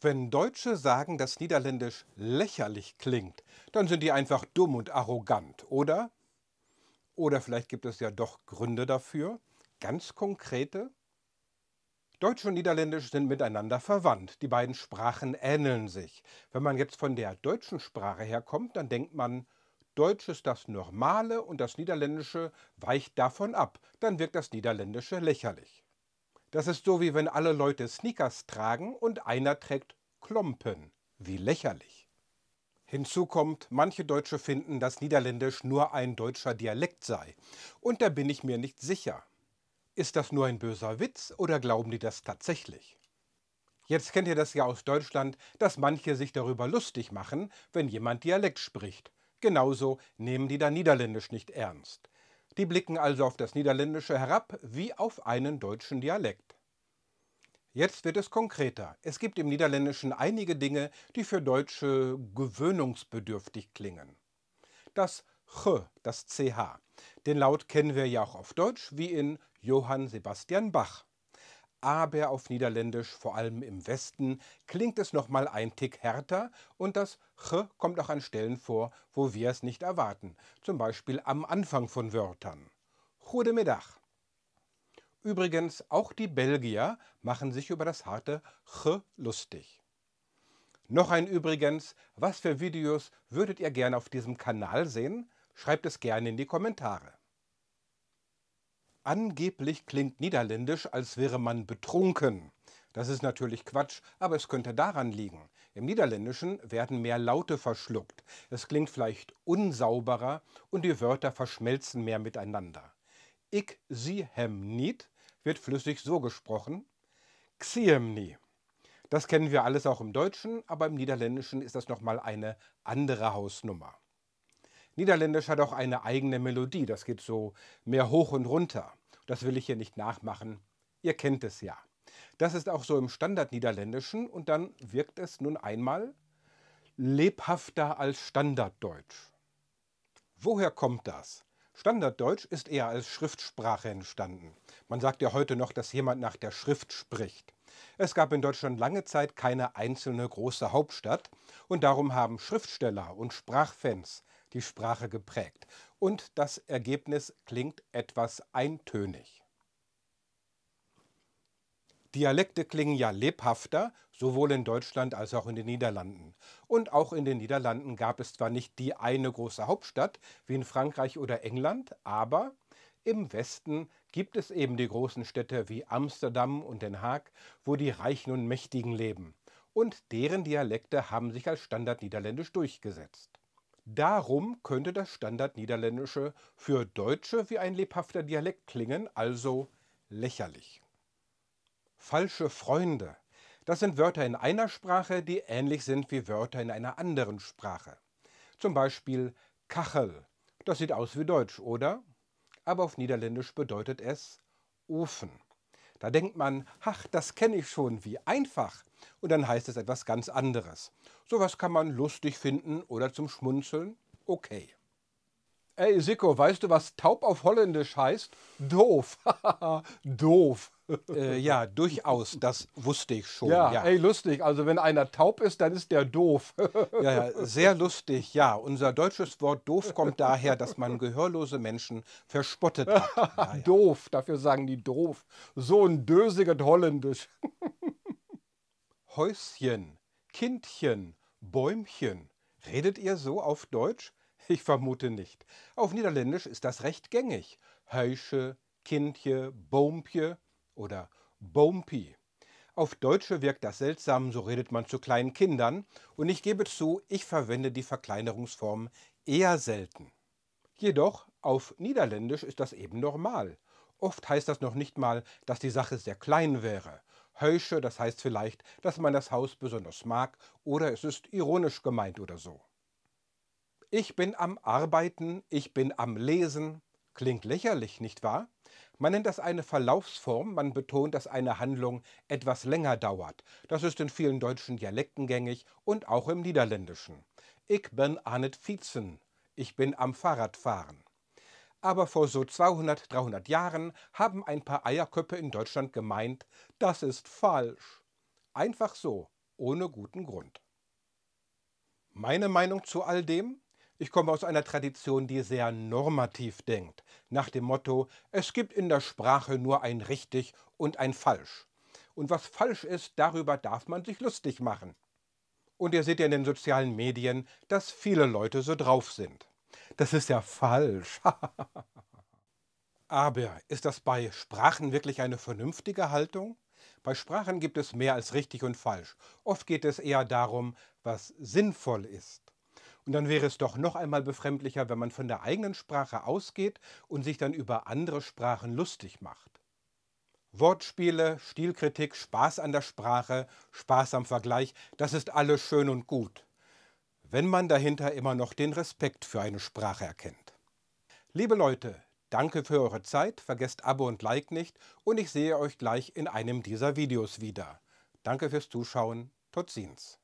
Wenn Deutsche sagen, dass Niederländisch lächerlich klingt, dann sind die einfach dumm und arrogant, oder? Oder vielleicht gibt es ja doch Gründe dafür, ganz konkrete. Deutsch und Niederländisch sind miteinander verwandt. Die beiden Sprachen ähneln sich. Wenn man jetzt von der deutschen Sprache herkommt, dann denkt man, Deutsch ist das Normale und das Niederländische weicht davon ab. Dann wirkt das Niederländische lächerlich. Das ist so, wie wenn alle Leute Sneakers tragen und einer trägt Klompen. Wie lächerlich. Hinzu kommt, manche Deutsche finden, dass Niederländisch nur ein deutscher Dialekt sei. Und da bin ich mir nicht sicher. Ist das nur ein böser Witz oder glauben die das tatsächlich? Jetzt kennt ihr das ja aus Deutschland, dass manche sich darüber lustig machen, wenn jemand Dialekt spricht. Genauso nehmen die da Niederländisch nicht ernst. Die blicken also auf das Niederländische herab wie auf einen deutschen Dialekt. Jetzt wird es konkreter. Es gibt im Niederländischen einige Dinge, die für Deutsche gewöhnungsbedürftig klingen. Das ch, das ch. Den Laut kennen wir ja auch auf Deutsch, wie in Johann Sebastian Bach. Aber auf Niederländisch, vor allem im Westen, klingt es nochmal ein Tick härter und das ch kommt auch an Stellen vor, wo wir es nicht erwarten. Zum Beispiel am Anfang von Wörtern. Goedemiddag. Übrigens, auch die Belgier machen sich über das harte ch lustig. Noch ein Übrigens, was für Videos würdet ihr gerne auf diesem Kanal sehen? Schreibt es gerne in die Kommentare. Angeblich klingt Niederländisch, als wäre man betrunken. Das ist natürlich Quatsch, aber es könnte daran liegen. Im Niederländischen werden mehr Laute verschluckt. Es klingt vielleicht unsauberer und die Wörter verschmelzen mehr miteinander. Ik zie hem niet wird flüssig so gesprochen. Xiem nie. Das kennen wir alles auch im Deutschen, aber im Niederländischen ist das nochmal eine andere Hausnummer. Niederländisch hat auch eine eigene Melodie, das geht so mehr hoch und runter. Das will ich hier nicht nachmachen, ihr kennt es ja. Das ist auch so im Standardniederländischen und dann wirkt es nun einmal lebhafter als Standarddeutsch. Woher kommt das? Standarddeutsch ist eher als Schriftsprache entstanden. Man sagt ja heute noch, dass jemand nach der Schrift spricht. Es gab in Deutschland lange Zeit keine einzelne große Hauptstadt und darum haben Schriftsteller und Sprachfans die Sprache geprägt. Und das Ergebnis klingt etwas eintönig. Dialekte klingen ja lebhafter, sowohl in Deutschland als auch in den Niederlanden. Und auch in den Niederlanden gab es zwar nicht die eine große Hauptstadt wie in Frankreich oder England, aber im Westen gibt es eben die großen Städte wie Amsterdam und Den Haag, wo die Reichen und Mächtigen leben. Und deren Dialekte haben sich als Standardniederländisch durchgesetzt. Darum könnte das Standardniederländische für Deutsche wie ein lebhafter Dialekt klingen, also lächerlich. Falsche Freunde. Das sind Wörter in einer Sprache, die ähnlich sind wie Wörter in einer anderen Sprache. Zum Beispiel Kachel. Das sieht aus wie Deutsch, oder? Aber auf Niederländisch bedeutet es Ofen. Da denkt man, ach, das kenne ich schon, wie einfach. Und dann heißt es etwas ganz anderes. Sowas kann man lustig finden oder zum Schmunzeln. Okay. Ey, Sicko, weißt du, was taub auf Holländisch heißt? Doof. Doof. Ja, durchaus, das wusste ich schon, Ja, ja. ey, lustig. Also wenn einer taub ist, dann ist der doof. Ja, ja, sehr lustig, ja. Unser deutsches Wort doof kommt daher, dass man gehörlose Menschen verspottet hat. Ja, ja. Doof, dafür sagen die doof. So ein dösiges Holländisch. Häuschen, Kindchen, Bäumchen. Redet ihr so auf Deutsch? Ich vermute nicht. Auf Niederländisch ist das recht gängig. Huisje, Kindje, Boompje oder Boompie. Auf Deutsche wirkt das seltsam, so redet man zu kleinen Kindern. Und ich gebe zu, ich verwende die Verkleinerungsform eher selten. Jedoch auf Niederländisch ist das eben normal. Oft heißt das noch nicht mal, dass die Sache sehr klein wäre. Huisje, das heißt vielleicht, dass man das Haus besonders mag oder es ist ironisch gemeint oder so. Ich bin am Arbeiten, ich bin am Lesen. Klingt lächerlich, nicht wahr? Man nennt das eine Verlaufsform, man betont, dass eine Handlung etwas länger dauert. Das ist in vielen deutschen Dialekten gängig und auch im Niederländischen. Ich bin aan het fietsen. Ich bin am Fahrradfahren. Aber vor so 200, 300 Jahren haben ein paar Eierköpfe in Deutschland gemeint, das ist falsch. Einfach so, ohne guten Grund. Meine Meinung zu all dem? Ich komme aus einer Tradition, die sehr normativ denkt, nach dem Motto, es gibt in der Sprache nur ein richtig und ein falsch. Und was falsch ist, darüber darf man sich lustig machen. Und ihr seht ja in den sozialen Medien, dass viele Leute so drauf sind. Das ist ja falsch. Aber ist das bei Sprachen wirklich eine vernünftige Haltung? Bei Sprachen gibt es mehr als richtig und falsch. Oft geht es eher darum, was sinnvoll ist. Und dann wäre es doch noch einmal befremdlicher, wenn man von der eigenen Sprache ausgeht und sich dann über andere Sprachen lustig macht. Wortspiele, Stilkritik, Spaß an der Sprache, Spaß am Vergleich, das ist alles schön und gut, wenn man dahinter immer noch den Respekt für eine Sprache erkennt. Liebe Leute, danke für eure Zeit, vergesst Abo und Like nicht und ich sehe euch gleich in einem dieser Videos wieder. Danke fürs Zuschauen, tot ziens.